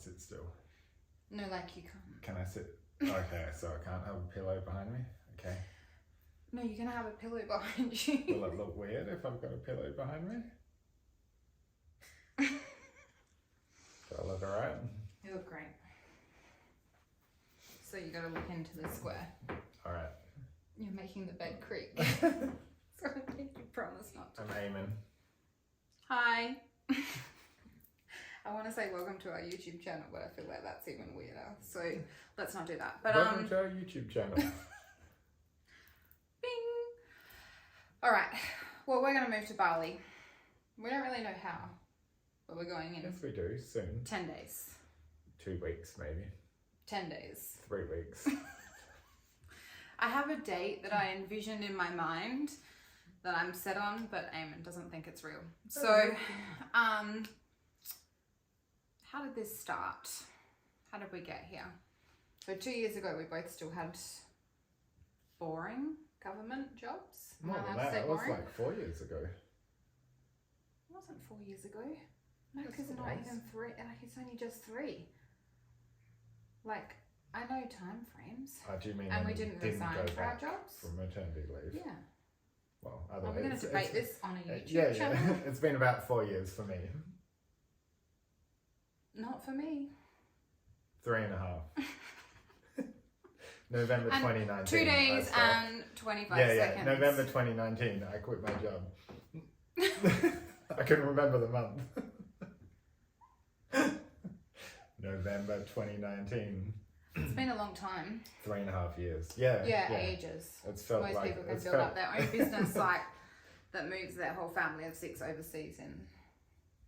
sit still? No, like you can't. Can I sit? Okay, so I can't have a pillow behind me? Okay. No, you're going to have a pillow behind you. Will it look weird if I've got a pillow behind me? Do I look alright? You look great. So you got to look into the square. Alright. You're making the bed creak. So I think you promise not to. I'm aiming. Hi. I want to say welcome to our YouTube channel, but I feel like that's even weirder. So let's not do that. But welcome to our YouTube channel. Bing. All right. Well, we're going to move to Bali. We don't really know how, but we're going in. Yes, we do, soon. 10 days. 2 weeks, maybe. 10 days. 3 weeks. I have a date that I envisioned in my mind that I'm set on, but Eamon doesn't think it's real. So, how did this start? How did we get here? So 2 years ago, we both still had boring government jobs. Am I More than allowed to that, say it was boring? like 4 years ago. It wasn't 4 years ago. No, Yes, because it it's not was. even 3. Like, it's only just 3. Like, I know time frames. Do you mean And we when didn't go resign for our back jobs? from maternity leave? Yeah. Well, Are otherwise we going to debate this on a YouTube channel? Yeah. It's been about 4 years for me. Not for me. 3.5. November And 2019. 2 days I stopped. and 25 yeah, seconds. November 2019, I quit my job. I couldn't remember the month. November 2019. It's been a long time. 3.5 years. Yeah. Ages. It's felt Most like people can it's build felt, up their own business like that moves their whole family of 6 overseas in.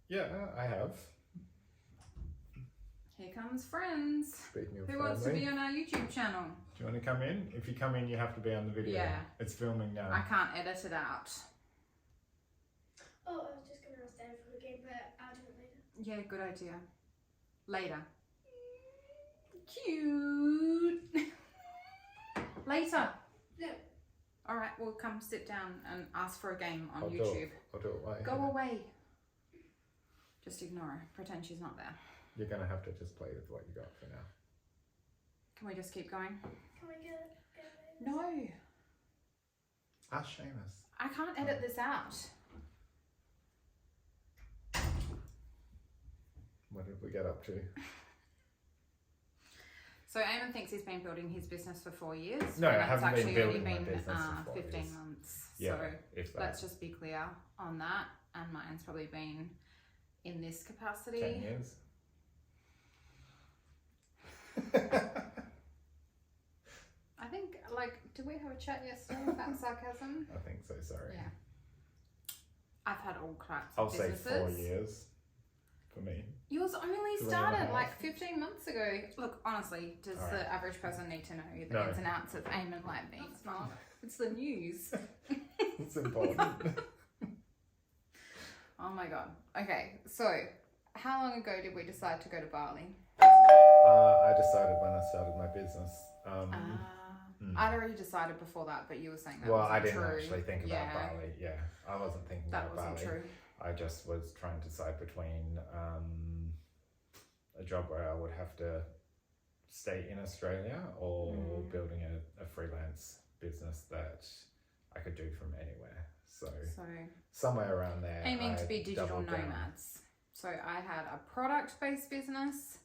Yeah, I have. Here comes friends. Speaking of Who family, wants to be on our YouTube channel? do you want to come in? If you come in, you have to be on the video. Yeah. It's filming now. I can't edit it out. Oh, I was just going to ask Dad for the game, but I'll do it later. Yeah, good idea. Later. Cute. Later. No. All right, we'll come sit down and ask for a game on I'll do YouTube. it. I'll do it later. Go away. Just ignore her. Pretend she's not there. You're going to have to just play with what you got for now. Can we just keep going? Can we get it? No. Ask Seamus. I can't edit this out. What did we get up to? So Eamon thinks he's been building his business for 4 years. No, when I it's haven't been actually building only my been business for 4 15 years. months. Yeah, So if that. let's just be clear on that. And mine's probably been in this capacity. 10 years. I think, did we have a chat yesterday about sarcasm? I think so, sorry. Yeah. I've had all types I'll of say businesses. 4 years for me. Yours only 3.5. started like 15 months ago. Look, honestly, does All right. the average person need to know the No. ins and outs of Eamon like me? It's not. It's the news. It's important. Oh my god. Okay, so how long ago did we decide to go to Bali? I decided when I started my business. I'd already decided before that, but you were saying that Well, wasn't I didn't true. actually think about Yeah, Bali. Yeah, I wasn't thinking that about wasn't Bali. true. I just was trying to decide between a job where I would have to stay in Australia or building a freelance business that I could do from anywhere. So somewhere around there. Aiming to I be digital doubled down. nomads. So I had a product-based business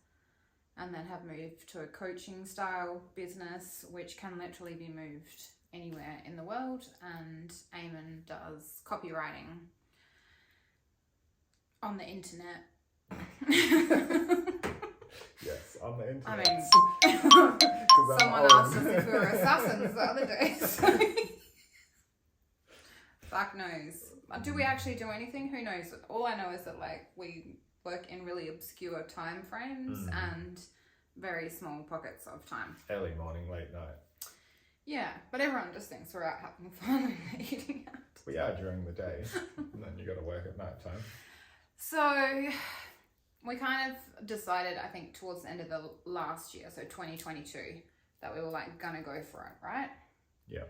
and then have moved to a coaching style business, which can literally be moved anywhere in the world. And Eamon does copywriting on the internet. Yes, on the internet. I mean, 'Cause I'm someone old. asked us if we were assassins the other day. So. Fuck knows. Do we actually do anything? Who knows? All I know is that we work in really obscure time frames and very small pockets of time. Early morning, late night. Yeah, but everyone just thinks we're out having fun and eating out. We are during the day, and then you got to work at night time. So we kind of decided, I think, towards the end of the last year, so 2022, that we were gonna go for it, right? Yeah.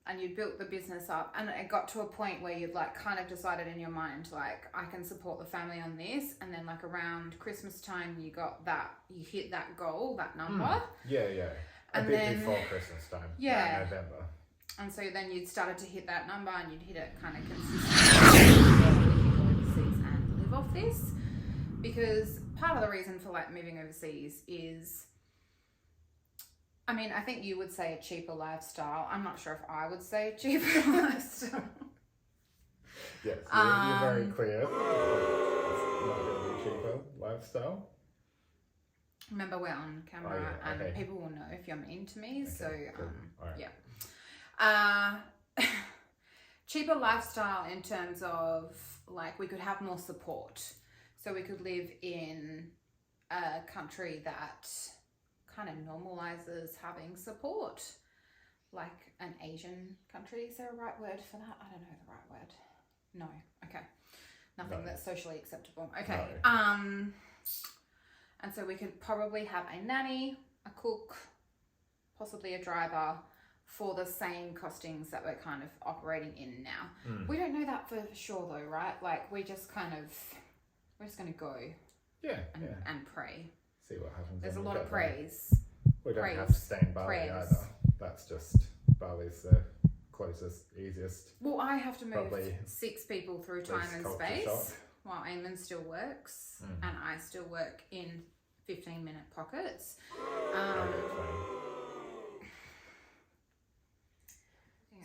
and you'd built the business up, and it got to a point where you'd like kind of decided in your mind, like, I can support the family on this, and then like around Christmas time you hit that goal, that number. Yeah. And a bit then, before Christmas time. Yeah. November. And so then you'd started to hit that number, and you'd hit it kind of consistently overseas and live off this. Because part of the reason for like moving overseas is, I mean, I think you would say a cheaper lifestyle. I'm not sure if I would say a cheaper lifestyle. Yes, you're very clear. It's not going to be a cheaper lifestyle. Remember, we're on camera, and people will know if you're mean to me. Okay, so, cool. Right. Yeah. Cheaper lifestyle in terms of like we could have more support. So we could live in a country that kind of normalizes having support, like an Asian country. Is there a right word for that? I don't know the right word. No. Okay. Nothing that's socially acceptable. Okay. No. And so we could probably have a nanny, a cook, possibly a driver for the same costings that we're kind of operating in now. We don't know that for sure though, right? Like we're just going to go and pray. See what happens. There's a lot of praise. We don't have to stay in Bali either. That's just, Bali's the closest, easiest. Well, I have to move 6 people through time and space shock. while Eamon still works and I still work in 15-minute pockets.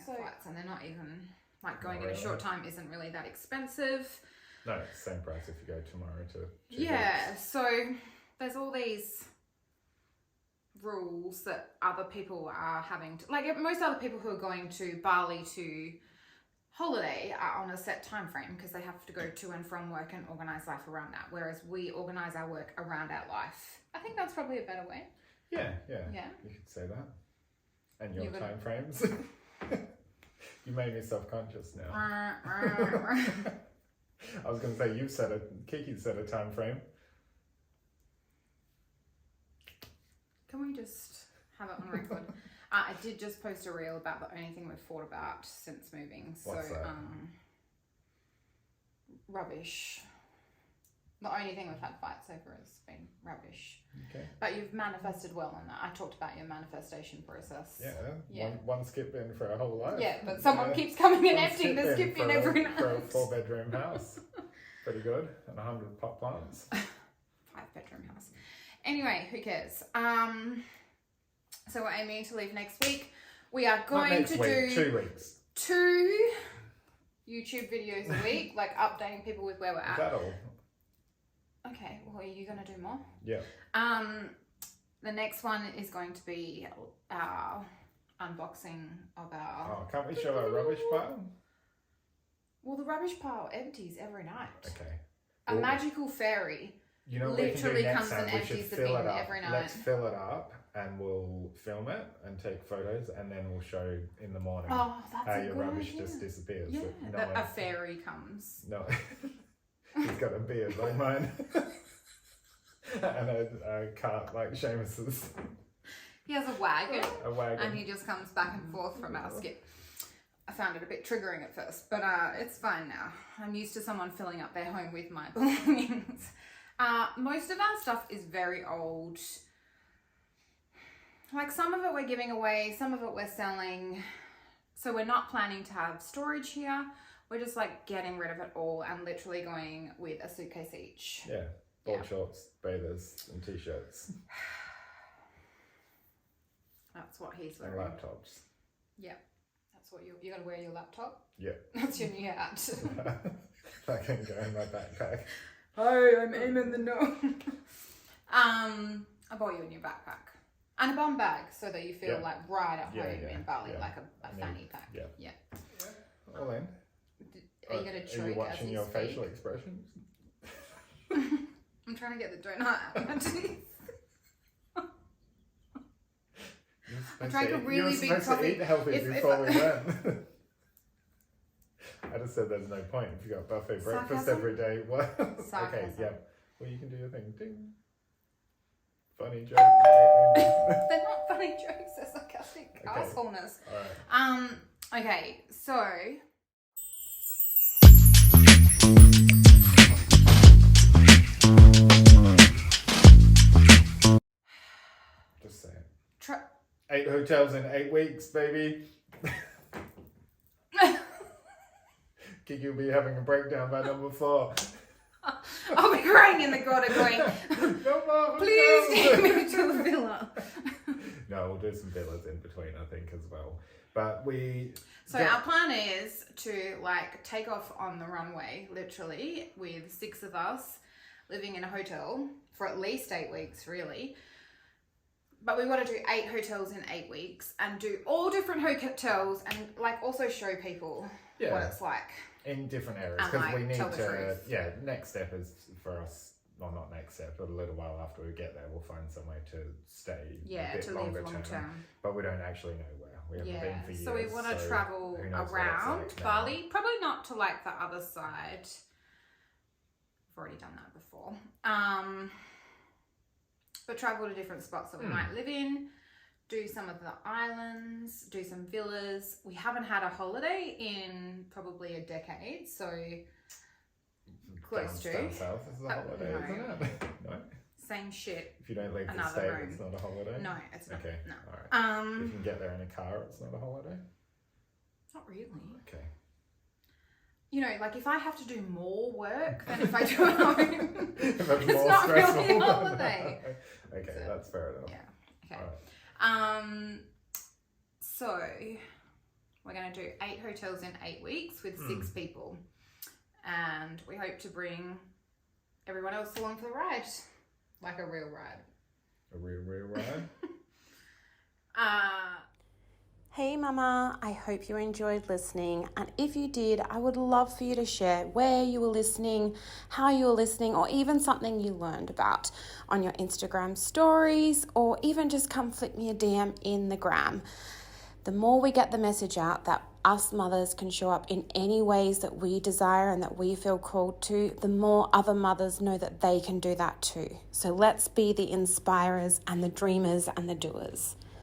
Flights, and they're not even, like going in a short time isn't really that expensive. No, it's the same price if you go tomorrow to 2 weeks. So there's all these rules that other people are having to, like most other people who are going to Bali to holiday are on a set time frame because they have to go to and from work and organise life around that, whereas we organise our work around our life. I think that's probably a better way. Yeah. You could say that. And your time frames. You made me self-conscious now. I was going to say, Kiki set a time frame. Can we just have it on record? I did just post a reel about the only thing we've fought about since moving. What's that? Rubbish. The only thing we've had fights over has been rubbish. Okay. But you've manifested well on that. I talked about your manifestation process. Yeah. One skip in for a whole life. Yeah, but someone keeps coming and emptying the skip in every night. For a 4-bedroom house. Pretty good. And 100 pot plants. 5-bedroom house. Anyway, who cares? So we're aiming to leave next week. We are going to do 2 weeks. 2 YouTube videos a week, like updating people with where we're at. Is that all? Okay, well, are you going to do more? Yeah. The next one is going to be our unboxing of our... Oh, can't we show our rubbish pile? Well, the rubbish pile empties every night. Okay. A magical fairy literally comes and empties the bin every night. Let's fill it up and we'll film it and take photos and then we'll show in the morning how your rubbish idea. Just disappears. Yeah, a fairy comes. No. He's got a beard like mine. And a cart like Seamus's. He has a wagon. And he just comes back and forth from our skip. I found it a bit triggering at first, but it's fine now. I'm used to someone filling up their home with my belongings. Most of our stuff is very old. Like some of it we're giving away, some of it we're selling. So we're not planning to have storage here. We're just like getting rid of it all and literally going with a suitcase each. Yeah, board shorts, bathers and t-shirts. That's what he's wearing. And laptops. Yeah, that's what you're going to wear your laptop? Yeah. That's your new hat. That can go in my backpack. Hi, I'm Eamon the No. I bought you a new backpack. And a bum bag so that you feel like right at home in Bali, like a fanny pack. Yeah. All in. Are you going to choke Are you watching as your speak? facial expressions? I'm trying to get the donut out of my teeth. I'm trying to really be to eat healthy before we went. I just said there's no point if you got buffet breakfast every day. What? Okay, yeah. Well, you can do your thing. Ding. Funny joke. They're not funny jokes. They're sarcastic assholeness. All right. Okay, so Just say it. 8 8 hotels in 8 weeks, baby. Kiki will be having a breakdown by number 4. I'll be crying in the corner going, no more please take me to the villa. No, we'll do some villas in between, I think, as well. But So our plan is to like take off on the runway, literally, with 6 of us living in a hotel for at least 8 weeks, really. But we want to do 8 hotels in 8 weeks and do all different hotels and like also show people what it's like. In different areas, And, because like, we need tell the to, truth. next step is for us, well, not next step, but a little while after we get there, we'll find somewhere to stay Yeah, a bit to longer live long term. But we don't actually know where. We haven't been for years. So we want to travel who knows what it's around like now. Bali, probably not to like the other side. I've already done that before. But travel to different spots that we might live in, do some of the islands, do some villas. We haven't had a holiday in probably a decade, so close to. Down south is a holiday, no. isn't it? No? Same shit. If you don't leave the Another state, room. it's not a holiday? No, it's not. Okay, No. alright. If you can get there in a car, it's not a holiday? Not really. Okay. You know, like if I have to do more work than if I do at home, It's it's not really a holiday. Okay, So, that's fair enough. Yeah. Okay. Alright. So we're going to do 8 hotels in 8 weeks with 6 people, and we hope to bring everyone else along for the ride, like a real ride. A real ride? Hey Mama, I hope you enjoyed listening, and if you did, I would love for you to share where you were listening, how you were listening, or even something you learned about on your Instagram stories, or even just come flick me a DM in the gram. The more we get the message out that us mothers can show up in any ways that we desire and that we feel called to, the more other mothers know that they can do that too. So let's be the inspirers and the dreamers and the doers.